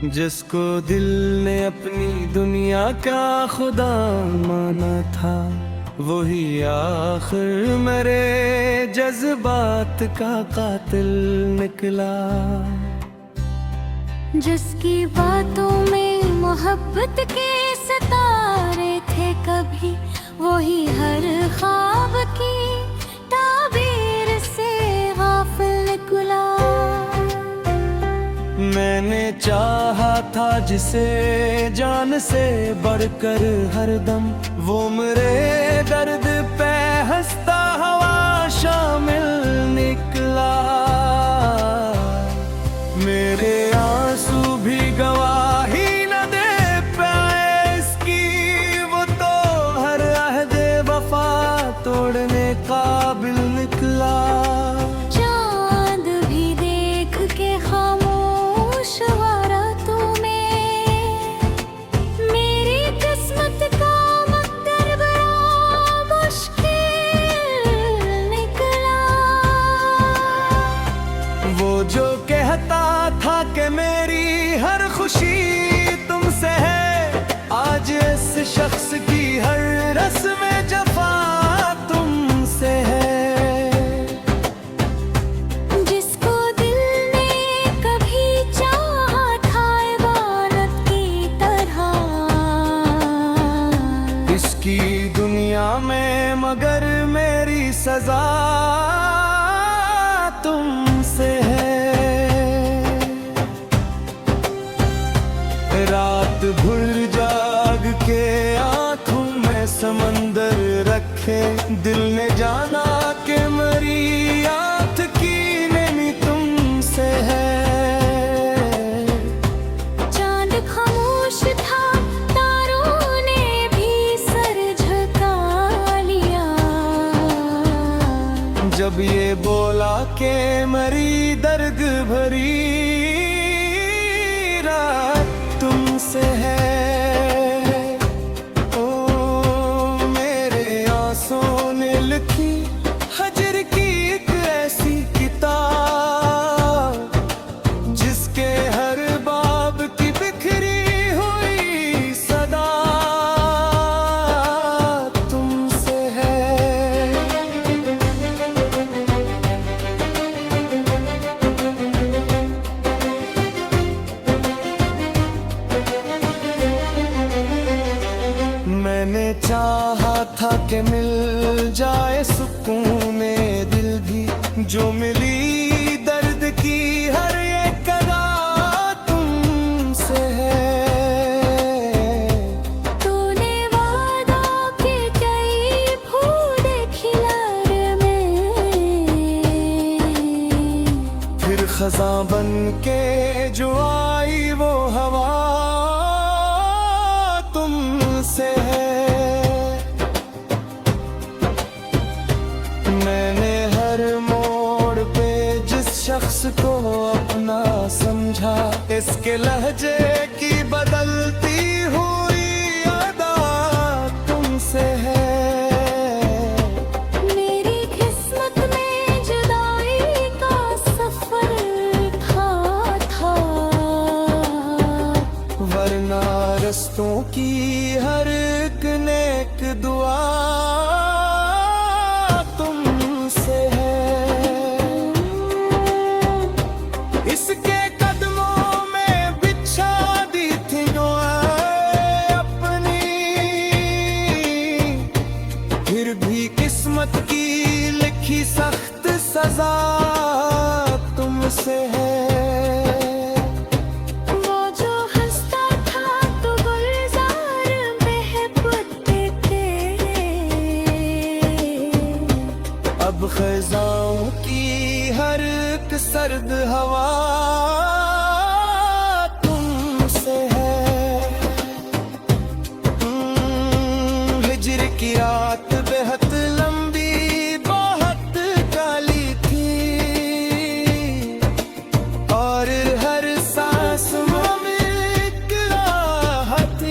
जिसको दिल ने अपनी दुनिया का खुदा माना था, वही आखिर मेरे जज्बात का कातिल निकला। जिसकी बातों में मोहब्बत के सितारे थे कभी, वही हर ख्वाब की ताबीर से गाफिल निकला। मैंने चाहा था जिसे जान से बढ़कर हरदम, वो मेरे दर्द पे हंसता हुआ शामिल निकला। मेरे आंसू भी गवाही न दे पाए इसकी, वो तो हर अहदे वफा तोड़ने काबिल निकला। चांद भी देख के खामोश हुआ रातों में, मेरी किस्मत का मकदर बड़ा मुश्किल निकला। वो जो कहता था कि मेरी हर खुशी तुमसे है, आज इस शख्स की हर रस्म जफा तुमसे है। जिसको दिल ने कभी चाहा था इबादत की तरह, इसकी दुनिया में मगर मेरी सजा तुमसे है। रात भर जाग के आंखों में समंदर रखे, दिल ने जाना कि मेरी आंख की नमी तुमसे है। चांद खामोश था, तारों ने भी सर झुका लिया। जब ये बोला कि मेरी दर्द भरी रात तुमसे है। ओ मेरे आंसुओं ने लिखी हजर की एक ऐसी किताब, जिसके हर बाब की बिखरी हुई सदा तुमसे है। मैंने चाहा था कि मिल जाए सुकून दिल भी, जो मिली दर्द की हर एक अदा तुमसे है। तूने वादा के कई फूल खिलाए में, फिर खज़ां बन के जो आई वो हवा तुमसे है। मैंने हर मोड़ पे जिस शख्स को अपना समझा, इसके लहजे की बदलती हुई अदा तुमसे है। मेरी किस्मत में जुदाई का सफर था, वरना रस्तों की हर एक नेक दुआ तुमसे है। इसके कदमों में बिछा दी थी दुआएं अपनी, फिर भी किस्मत की लिखी सख्त सजा तुमसे है। वो जो हंसता था तो गुलजार महबूते थे, अब ख़ज़ाओं की हर एक सर्द हवा तुमसे है। हिज्र की रात बेहद लंबी बहुत काली थी, और हर सांस में एक राहत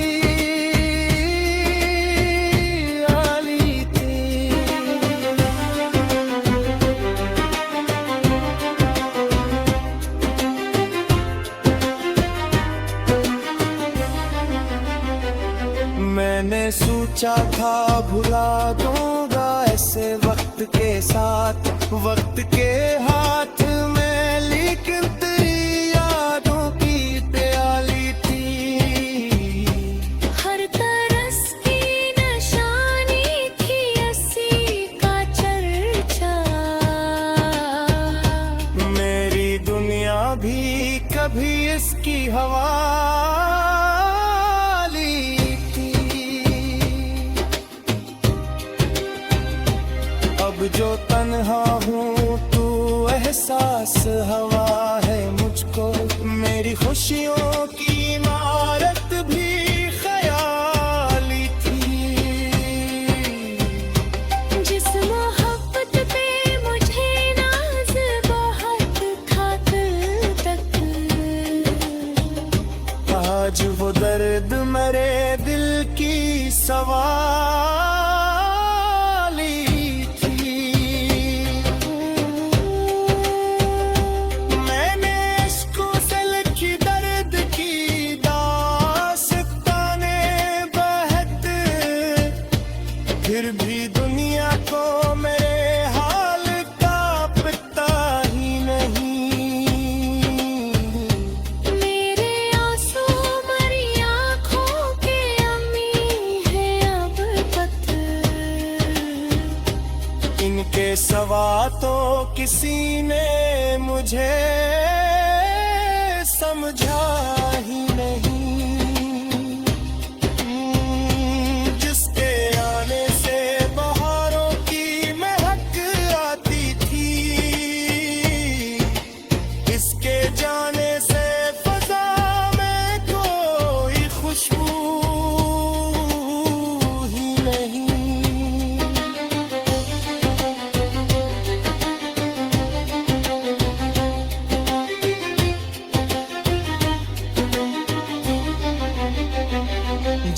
आली थी। मैंने सोचा था भुला दूंगा ऐसे वक्त के साथ, वक्त के हाथ में, लेकिन तेरी यादों की प्याली थी। हर तरस की निशानी थी अस्सी का चर्चा। मेरी दुनिया भी कभी इसकी हवाली थी। अब जो तन्हा हूँ तू एहसास हवा है मुझको, मेरी खुशियों की इमारत भी ख्याली थी। जिस मोहब्बत पे मुझे नाज बहुत था कल तक, आज वो दर्द मेरे दिल की सवाली थी। मैंने इश्कों से लिखी दर्द की दास्ताने बहत, फिर भी दुनिया को मेरे हाल का पता ही नहीं। मेरे आंसू मरी आँखों के अमी है अब तक। इनके सवा तो किसी ने मुझे समझा ही नहीं। जिसके आने से बहारों की महक आती थी, इसके जाने से फजा में कोई खुशबू ही नहीं।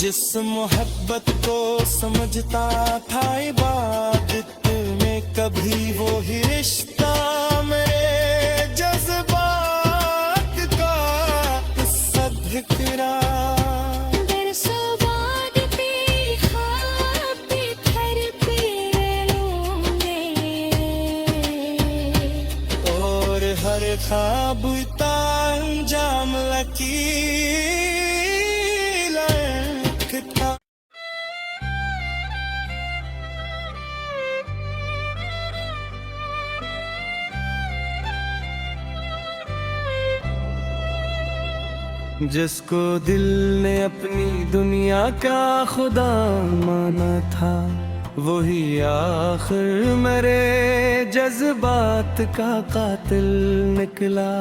जिस मोहब्बत को समझता था इबादत में, कभी वो ही रिश्ता मेरे जज्बात का किस्सा बिखरा। बरसों बाद तेरी ख्वाब बिखर पे लूंगे, और हर ख्वाब का अंजाम लकीर था। जिसको दिल ने अपनी दुनिया का खुदा माना था, वही आखिर मेरे जज्बात का कातिल निकला।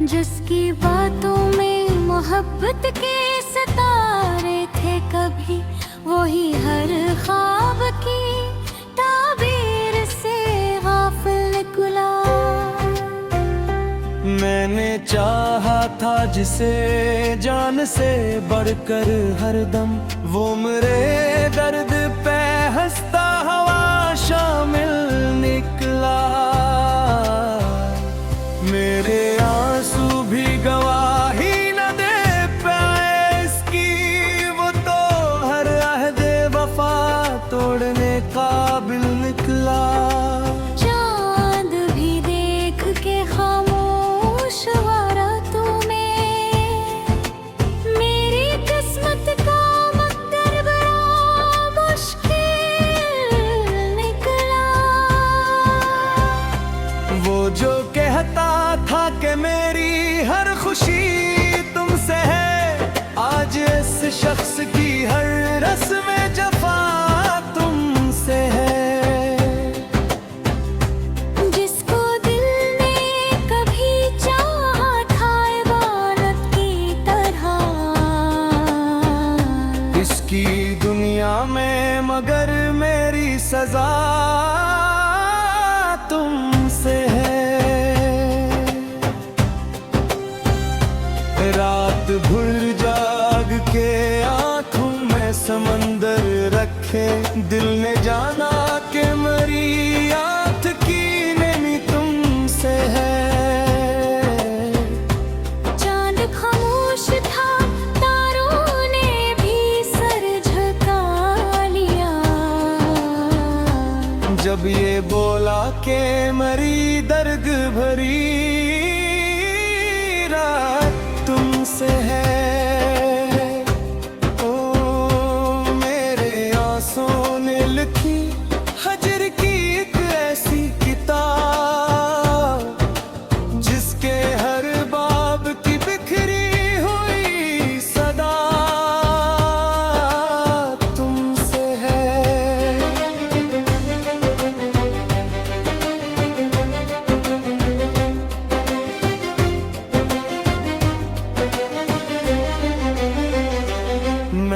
जिसकी बातों में मोहब्बत के सितारे थे कभी, वही हर ख्वाब की ताबीर से गाफिल निकला। मैंने चाहा था जिसे जान से बढ़कर हरदम, वो मेरे दर्द पे हंसता हुआ शामिल निकला। मेरे आंसू भी गवाही न दे पाए इसकी, वो तो हर अहदे वफा तोड़ने काबिल निकला। चांद भी देख के खामोश हुआ रातों में, मेरी किस्मत का मकदर बड़ा मुश्किल निकला। वो जो कहता था कि मेरी हर खुशी तुमसे है, आज इस शख्स की हर रस्म जफा तुमसे है। जिसको दिल ने कभी चाहा था इबादत की तरह, इसकी दुनिया में मगर मेरी सजा तुमसे है। रात भर जाग के आंखों में समंदर रखे, दिल ने जाना कि मेरी याद की नमी तुमसे है। चांद खामोश था, तारों ने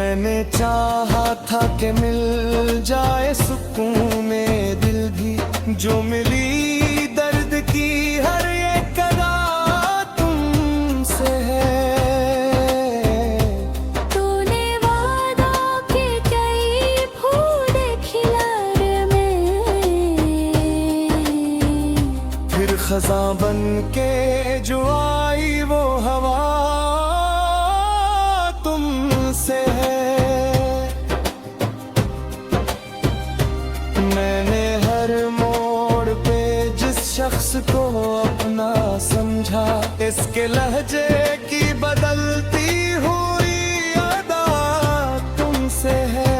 मैंने चाहा था कि मिल जाए सुकून में दिल भी, जो मिली दर्द की हर एक अदा तुमसे है। तूने वादा के कई फूल खिला में, फिर खज़ां बन के जो आई वो हवा तुमसे है। मैंने हर मोड़ पे जिस शख्स को अपना समझा, इसके लहजे की बदलती हुई अदा तुमसे है।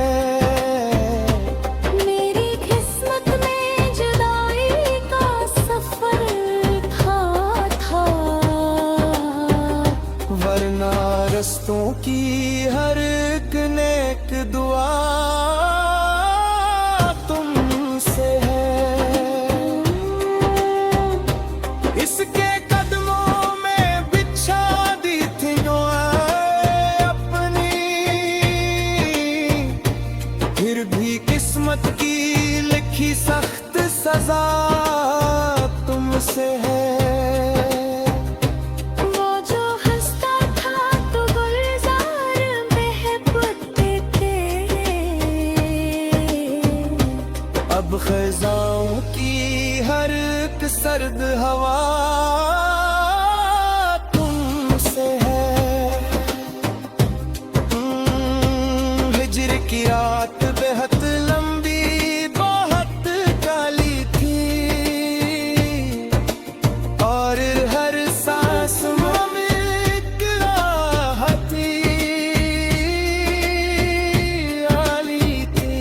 मेरी किस्मत में जुदाई का सफर था, वरना रस्तों की हर एक नेक दुआ तुमसे है। इसके कदमों में बिछा दी थी जो अपनी, फिर भी किस्मत की लिखी सख्त सजा तुमसे है। वो जो हंसता था तो गुलजार महबूते थे, अब ख़ज़ाओं की हर एक सर्द हवा तुमसे है। हिज्र की रात बेहद लंबी बहुत काली थी, और हर सांस में एक राहत आली थी।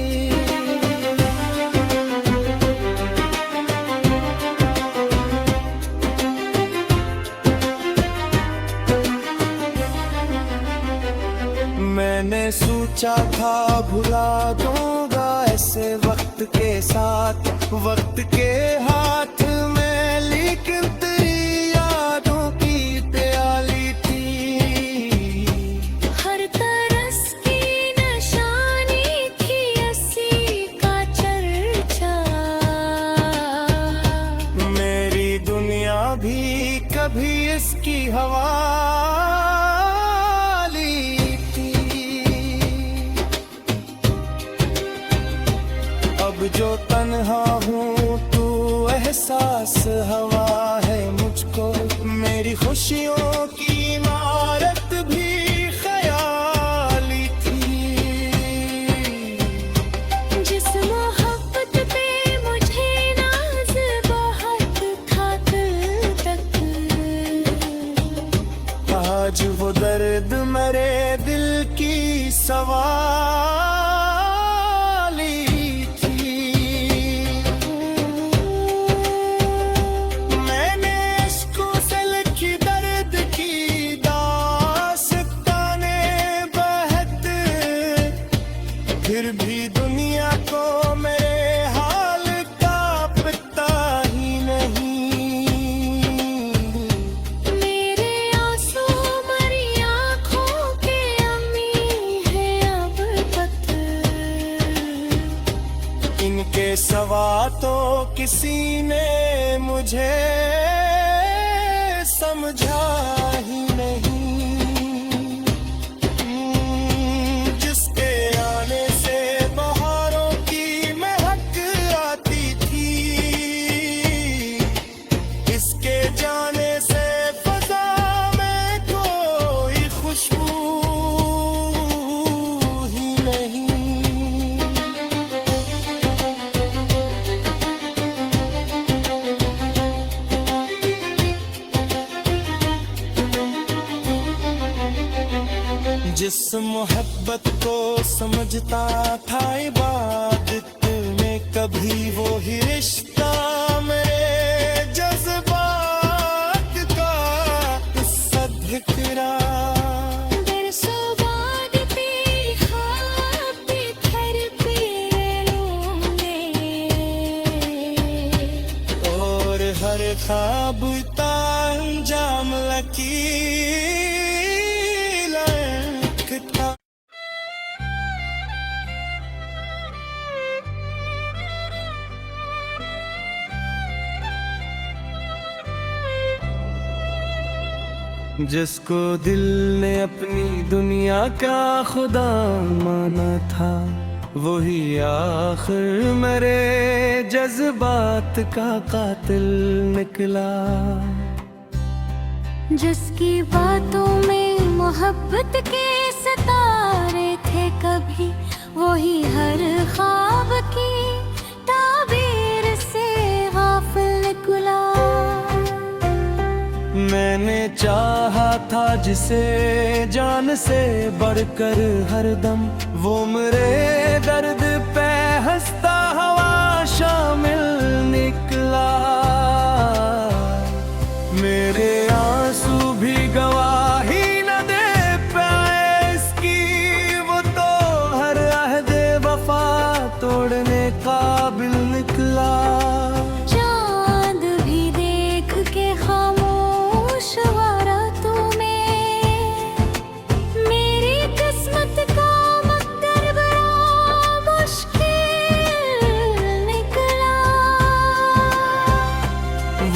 मैंने सोचा था भुला दूंगा ऐसे वक्त के साथ, वक्त के हाथ में, लेकिन तेरी यादों की प्याली थी। हर तरस की निशानी थी अस्सी का चर्चा, मेरी दुनिया भी कभी इसकी हवा जो तन्हा हूँ तू एहसास हवा है मुझको, मेरी खुशियों की इमारत भी ख्याली थी। जिस मोहब्बत पे मुझे नाज बहुत था दिल तक, आज वो दर्द मेरे दिल की सवाली फिर भी दुनिया को मेरे हाल का पता ही नहीं। मेरे आंसू मरी आँखों के अमी है अब तक, इनके सवा तो किसी ने मुझे समझा ही नहीं। जिस मोहब्बत को समझता था इबादत में, कभी वो ही रिश्ता मेरे जज्बात का हिस्सा ठुकरा। और हर ख्वाब का अंजाम लकीर था। जिसको दिल ने अपनी दुनिया का खुदा माना था, वही आखिर मेरे जज्बात का कातिल निकला। जिसकी बातों में मोहब्बत के सितारे थे कभी, वही हर ख्वाब की ताबीर से गाफिल निकला। मैंने चाहा था जिसे जान से बढ़कर हरदम, वो मेरे दर्द पे हंसता हुआ शामिल निकला। मेरे आंसू भी गवाही न दे पाए इसकी, वो तो हर अहद वफा तोड़ने काबिल निकला। चांद भी देख के खामोश हुआ रातों में, मेरी किस्मत का मकदर बड़ा मुश्किल निकला।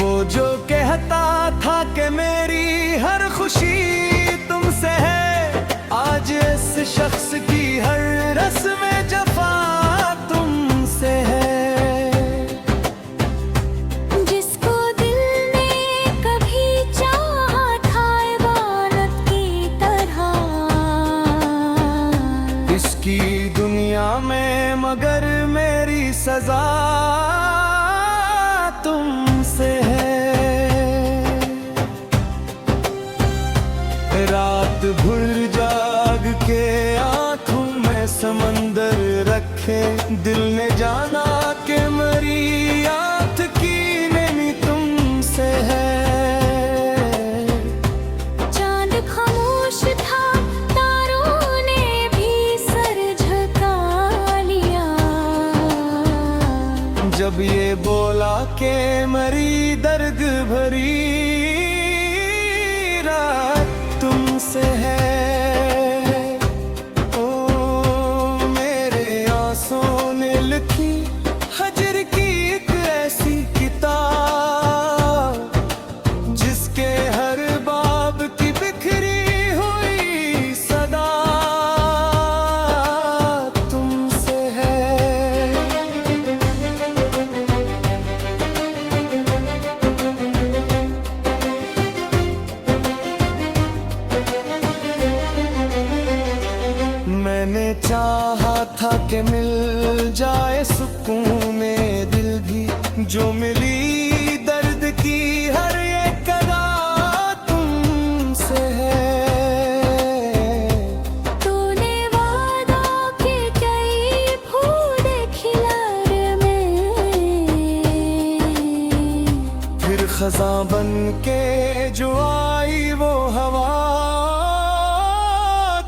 वो जो कहता था कि मेरी हर खुशी तुमसे है, आज इस शख्स की हर रस्म जफा तुमसे है। जिसको दिल ने कभी चाहा था इबादत की तरह, इसकी दुनिया में मगर मेरी सजा तुमसे है। रात भर जाग के आंखों में समंदर रखे, दिल ने जाना कि मेरी आंख की नमी तुमसे है। चांद खामोश था, तारों ने भी सर झुका लिया। जब ये बोला कि मेरी दर्द भरी रात तुमसे है, ओ मेरे आंसुओं ने लिखी हजर की एक ऐसी किताब, जिसके हर बाब की बिखरी हुई सदा तुमसे है। मैंने चाहा था कि मिल जाए सुकून दिल भी, जो मिली दर्द की हर एक अदा तुमसे है। तूने वादा कि कई फूल खिलार में, फिर खज़ां बन के जो आई वो हवा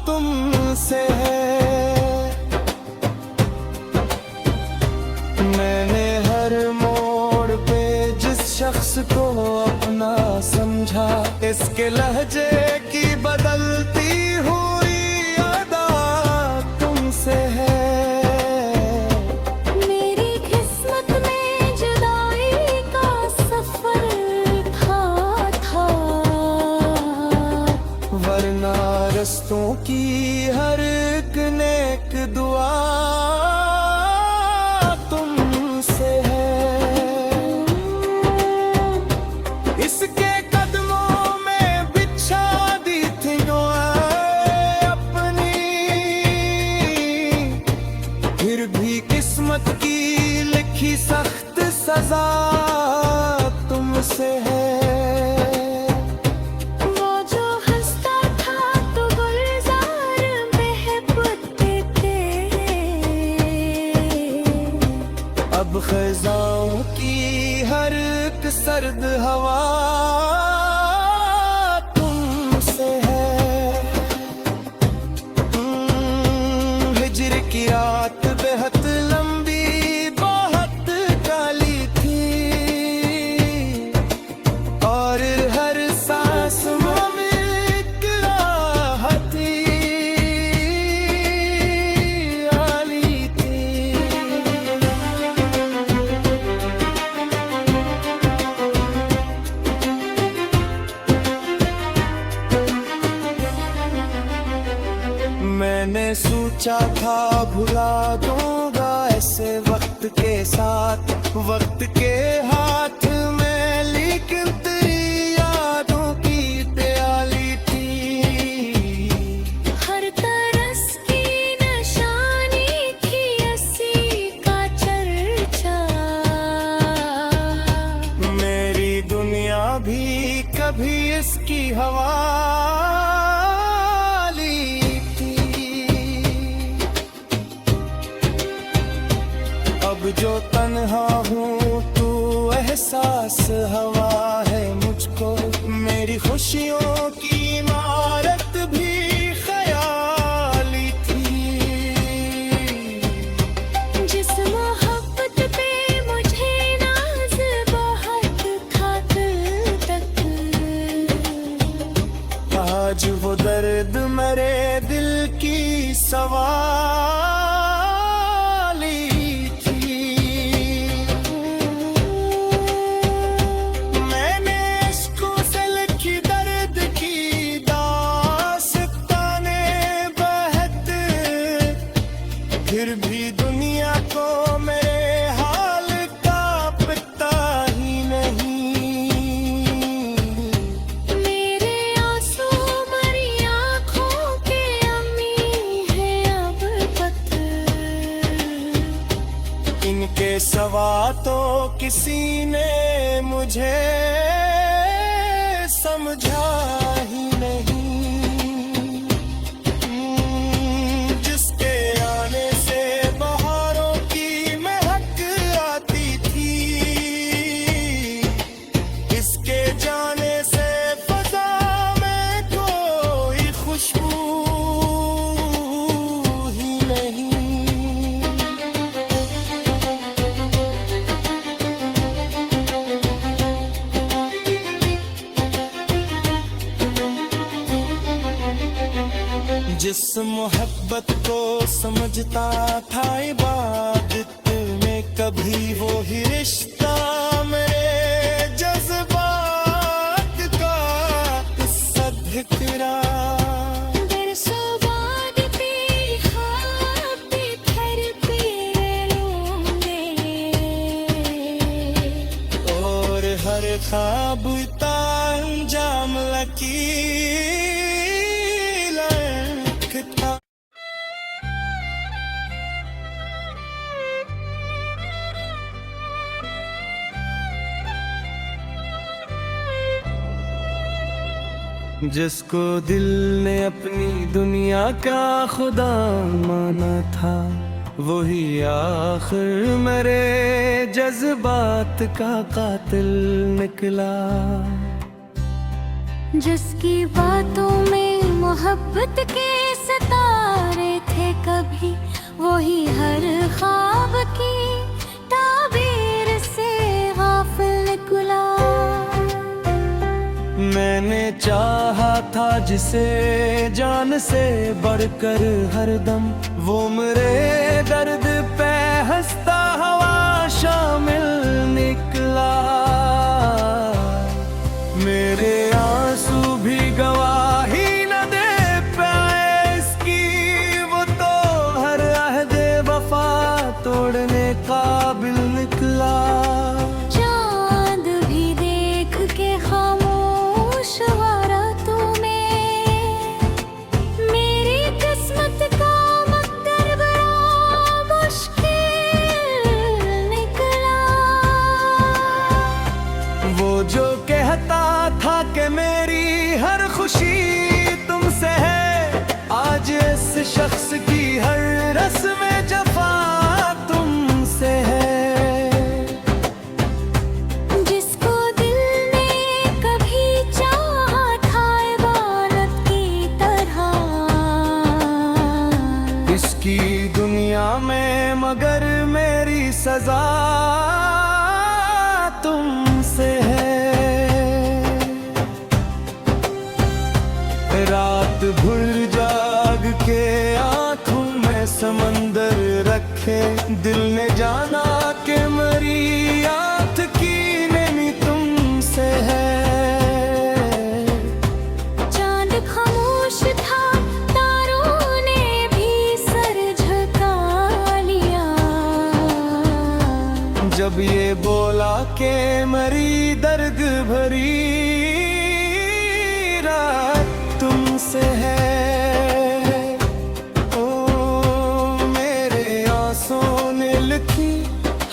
तुमसे है। मैंने हर मोड़ पे जिस शख्स को अपना समझा, इसके लहजे की बदलती हुई अदा तुमसे है। मेरी किस्मत में जुदाई का सफर था, वरना रस्तों की हर एक नेक दुआ तुमसे है। इसके कदमों में बिछा दी थी दुआएं अपनी, फिर भी किस्मत की लिखी सख्त सजा तुमसे है। वो जो हंसता था तो गुलजार महबूते थे, अब ख़ज़ाओं की हर एक सर्द हवा तुमसे है। हिज्र की रात बेहद लंबी बहुत काली थी, और हर सांस में एक राहत आली थी। सोचा था भुला दूंगा ऐसे वक्त के साथ, वक्त के हाथ में, लेकिन तेरी यादों की प्याली थी। हर तरस की निशानी थी अस्सी का चर्चा। मेरी दुनिया भी कभी इसकी हवा अब जो तन्हा हूँ तू एहसास हवा है मुझको, मेरी खुशियों की इमारत भी ख्याली थी। जिस मोहब्बत पे मुझे नाज बहुत था दिल तक, आज वो दर्द मेरे दिल की सवाली फिर भी दुनिया को मेरे हाल का पता ही नहीं। मेरे आंसू मरी आँखों के अमी है अब पत्थर। इनके सवा तो किसी ने मुझे समझा ही नहीं। जिस मोहब्बत को समझता था इबादत में, कभी वो ही रिश्ता मेरे जज्बात का सदकरा। बरसों बाद तेरी ख्वाब पे फिर लूंगे, और हर ख्वाब का अंजाम था। जिसको दिल ने अपनी दुनिया का खुदा माना था, वही आखिर मेरे जज्बात का कातिल निकला। जिसकी बातों में मोहब्बत के सितारे थे कभी, वही हर ख्वाब की ताबीर से गाफिल निकला। मैंने चाहा था जिसे जान से बढ़कर हरदम, वो मेरे दर्द पे हंसता हुआ शामिल निकला। मेरे आंसू भी गवाही न दे पाए इसकी, वो तो हर अहदे वफा तोड़ने काबिल निकला। चांद भी देख के खामोश हुआ रातों में, मेरी किस्मत का मकदर बड़ा मुश्किल निकला। वो जो कहता था कि मेरी हर खुशी तुमसे है, आज इस शख्स की हर रस्म जफा तुमसे है। जिसको दिल ने कभी चाहा था इबादत की तरह, इसकी दुनिया में मगर मेरी सजा तुमसे है। रात भर जाग के आंखों में समंदर रखे, दिल ने जाना कि मेरी आंख की नमी तुमसे है। चांद खामोश था, तारों ने भी थी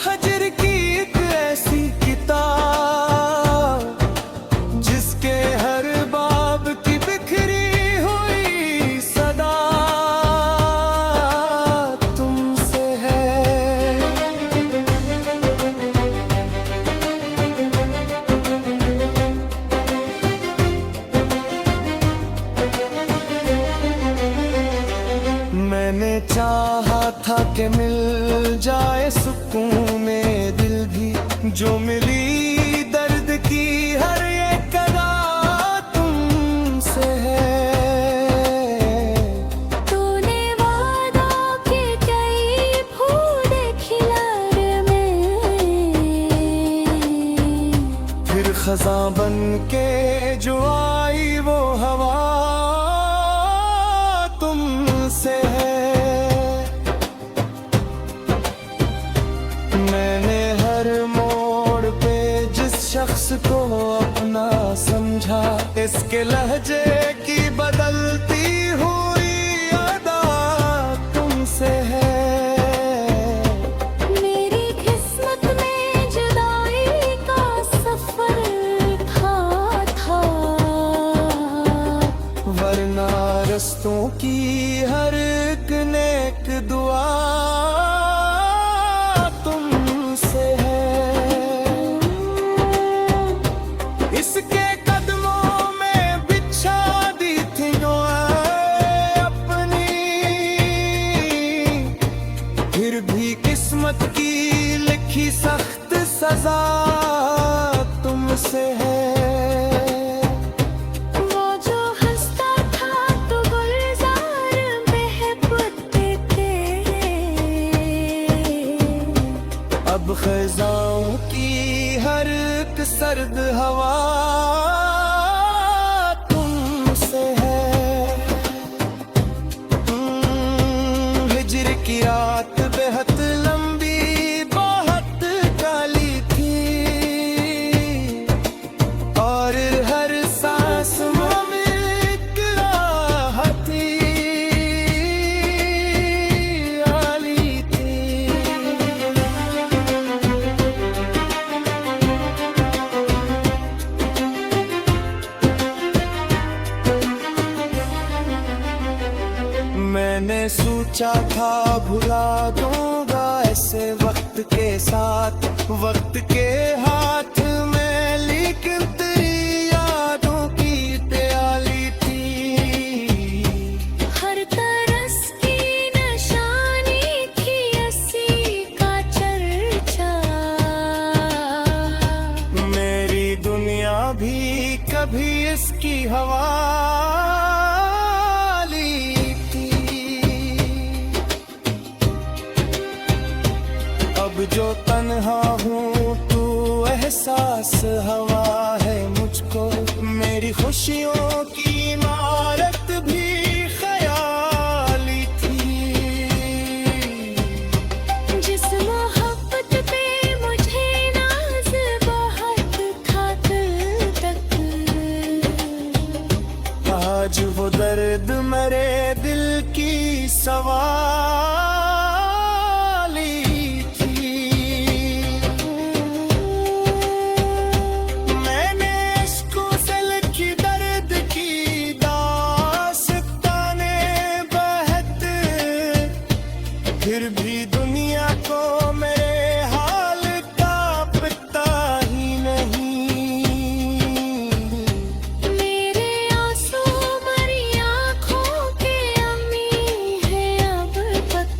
हजर की एक ऐसी किताब जिसके हर बाब की बिखरी हुई सदा तुमसे है। मैंने चाहा था कि मिल जाए सुकून में दिल भी, जो मिली दर्द की हर एक अदा तुमसे है। तूने वादा के कई फूल खिलार में, फिर खज़ां बन के जो आई वो हवा तुमसे है। मैंने हर मोड़ पे जिस शख्स को अपना समझा, इसके लहजे की बदलती हुई अदा तुमसे है। मेरी किस्मत में जुदाई का सफर था, वरना रस्तों की हर एक नेक दुआ तुमसे है। इसके कदमों में बिछा दी थी दुआएं अपनी, फिर भी किस्मत की लिखी सख्त सजा तुमसे है। वो जो हंसता था तो गुलजार महबूते थे, अब ख़ज़ाओं की हर एक सर्द हवा तुमसे है। हिज्र की रात बेहद लंबी बहुत काली थी, और हर सांस में एक राहत आली थी। मैंने सोचा था भुला दूंगा ऐसे वक्त के साथ, वक्त के हाथ में, लेकिन तेरी यादों की प्याली थी। हर तरस की निशानी थी अस्सी का चर्चा, मेरी दुनिया भी कभी इसकी हवा अब जो तन्हा हूँ तू एहसास हवा है मुझको, मेरी खुशियों की इमारत भी ख्याली थी। जिस मोहब्बत पे मुझे नाज बहुत था दिल तक, आज वो दर्द मेरे दिल की सवाली थी। मैंने इश्कों से लिखी दर्द की दास्ताने बहत, फिर भी दुनिया को मेरे हाल का पता ही नहीं। मेरे आंसू मरी आँखों के अमी है अब तक,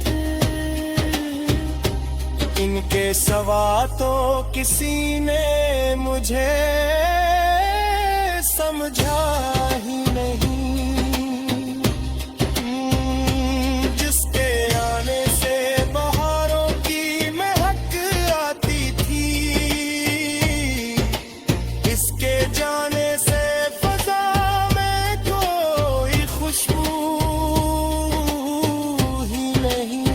इनके सवा तो किसी ने मुझे समझा ही नहीं। जिसके आने से बहारों की महक आती थी, इसके जाने से फजा में कोई खुशबू ही नहीं।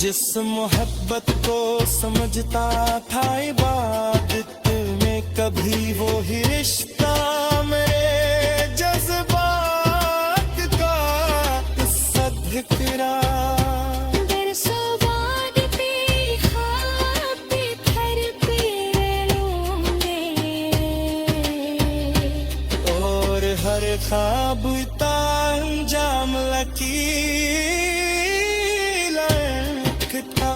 जिस मोहब्बत को समझता था इबादत, कभी वो ही रिश्ता मेरे जज्बात का किस्सा बिखरा। बरसों बाद तेरी खाब पे फिर लूंगे और हर ख्वाब का अंजाम लकीर था।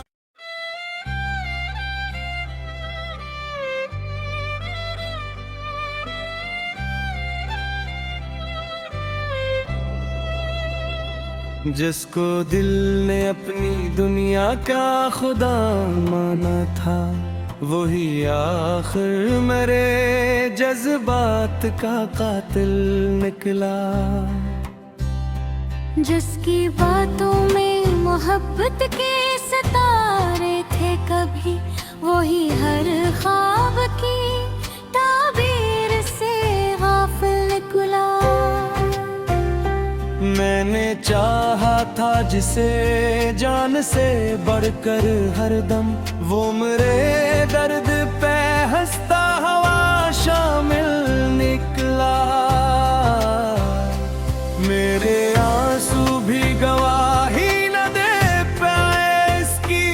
जिसको दिल ने अपनी दुनिया का खुदा माना था, वही आखिर मेरे जज्बात का कातिल निकला। जिसकी बातों में मोहब्बत के सितारे थे कभी, वही हर ख्वाब की ताबीर से गाफिल निकला। मैंने चाहा था जिसे जान से बढ़कर हरदम, वो मेरे दर्द पे हंसता हुआ शामिल निकला। मेरे आंसू भी गवाही न दे पाए इसकी,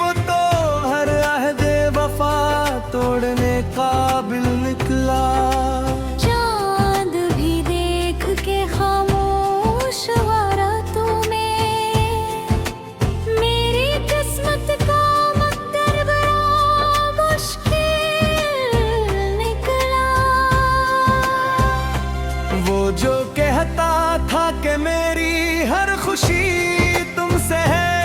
वो तो हर अहदे वफा तोड़ने काबिल निकला। चांद भी देख के खामोश वारातों में मेरी किस्मत का मकदर बड़ा मुश्किल निकला। वो जो कहता था कि मेरी हर खुशी तुमसे है,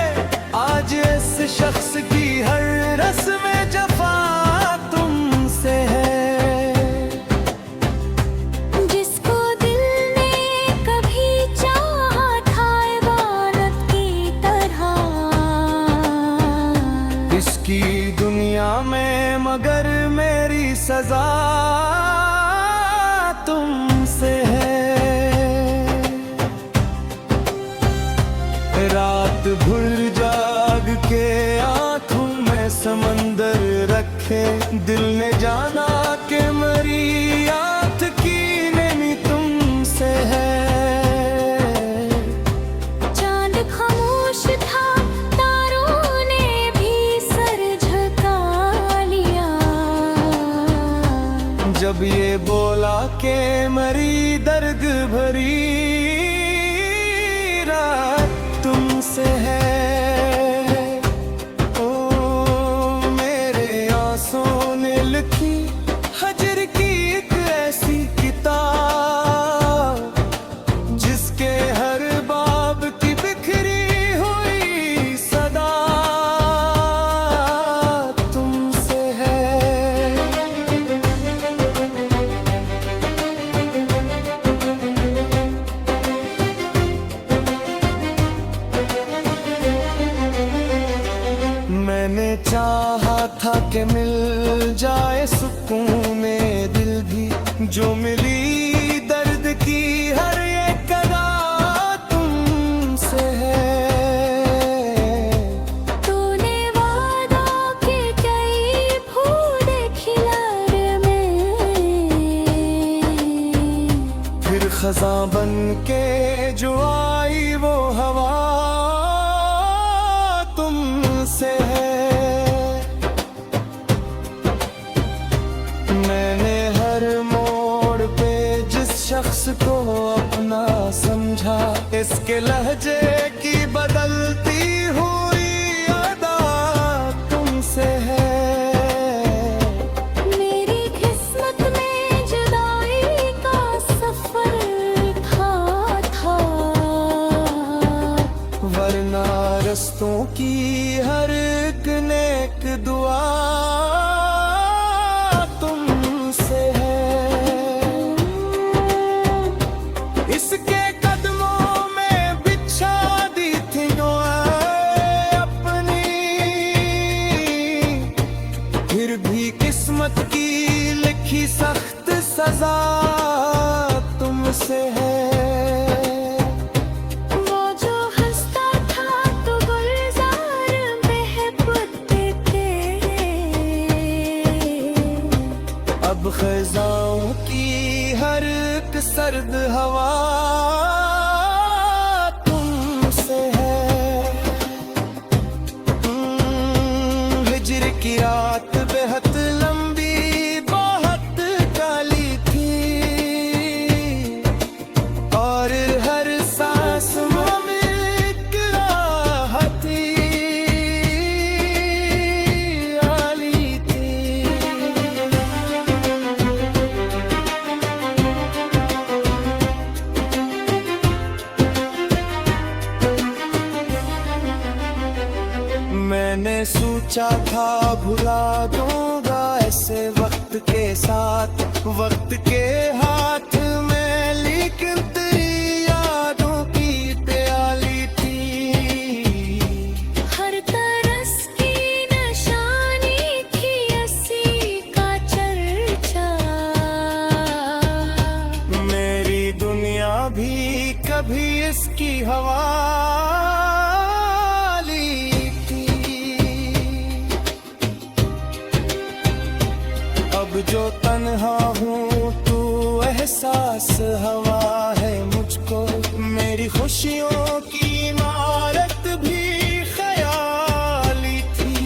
आज इस शख्स की हर रस्म जफा तुमसे है। जिसको दिल ने कभी चाहा था इबादत की तरह, इसकी दुनिया में मगर मेरी सजा तुमसे है। रात भर जाग के आंखों में समंदर रखे, दिल ने जाना कि मेरी आंख की नमी तुमसे है। चांद खामोश था, तारों ने भी सर झुका लिया। जब ये बोला कि मेरी दर्द भरी रात तुमसे है, ओ मेरे आंसुओं ने लिखी हजर की एक ऐसी किताब, जिसके हर बाब की बिखरी हुई सदा तुमसे है। मैंने चाहा था कि मिल जाए सुकून में दिल भी, जो मिली दर्द की हर एक अदा तुमसे है। तूने वादा के कई फूल खिलार में, फिर खज़ां बन के जो आई वो हवा तुमसे है। मैंने हर मोड़ पे जिस शख्स को अपना समझा, इसके लहजे की बदलती हुई अदा तुमसे है। मेरी किस्मत में जुदाई का सफर था, वरना रस्तों की हर एक नेक दुआ तुमसे है। इसके कदमों में बिछा दी थी दुआएं अपनी, फिर भी किस्मत की लिखी सख्त सजा तुमसे है। वो जो हंसता था तो गुलजार महबूब थे, अब खज़ाओं की हर एक सर्द हवा तुमसे है। हिज्र की रात बेहद लंबी बहुत काली थी और हर सांस में एक राहत आली थी। मैंने सोचा था भुला दूंगा ऐसे वक्त के साथ, वक्त के हाथ में, लेकिन तेरी यादों की प्याली थी। हर तरस की निशानी थी अस्सी का चर्चा। मेरी दुनिया भी कभी इसकी हवाली थी। अब जो तन्हा हूँ तू एहसास हवा है मुझको। मेरी खुशियों की इमारत भी ख्याली थी।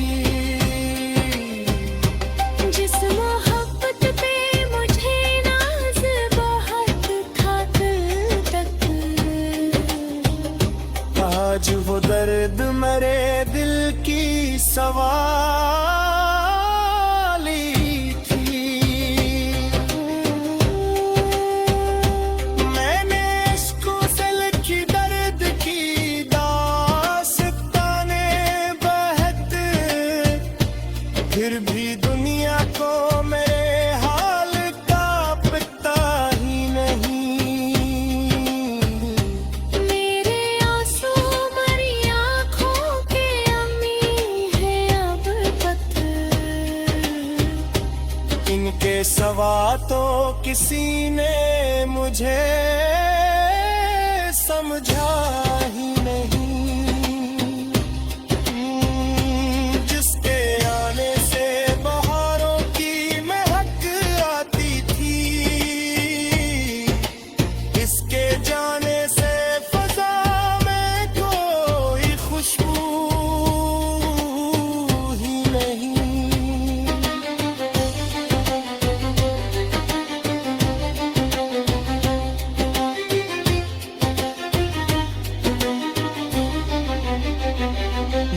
जिस मोहब्बत पे मुझे नाज बहुत था दिल तक, आज वो दर्द मेरे दिल की सवाली थी। मैंने इश्क़ों से लिखी दर्द की दास्ताने बहत, फिर भी दुनिया को मेरे हाल का पता ही नहीं। मेरे आंसू मरी आँखों के अमी है अब तक। इनके सवा तो किसी ने मुझे समझा ही नहीं। जिसके आने से बहारों की महक आती थी, इसके जाने से फजा में कोई खुशबू ही नहीं।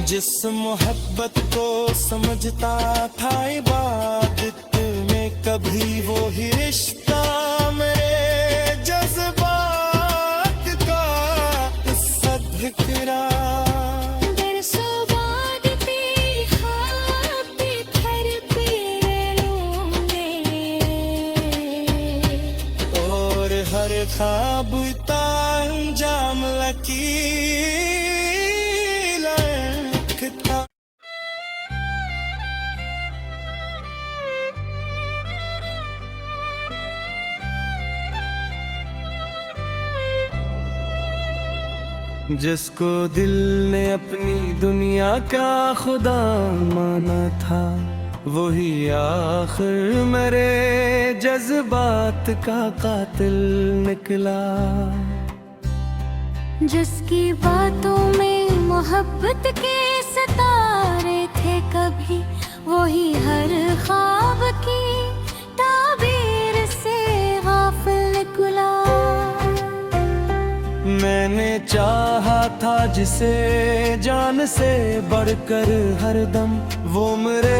जिस मोहब्बत को समझता था इबादत में, कभी वो ही रिश्ता मेरे जज्बात का हिस्सा ठुकरा। बरसों बाद तेरी ख्वाब बिखर पे लूंगे और हर ख्वाब का अंजाम लकीर था। जिसको दिल ने अपनी दुनिया का खुदा माना था, वही आखिर मेरे जज्बात का कातिल निकला। जिसकी बातों में मोहब्बत के सितारे थे कभी, वही हर ख्वाब की ताबीर से गाफिल निकला। मैंने चाहा था जिसे जान से बढ़कर हरदम, वो मेरे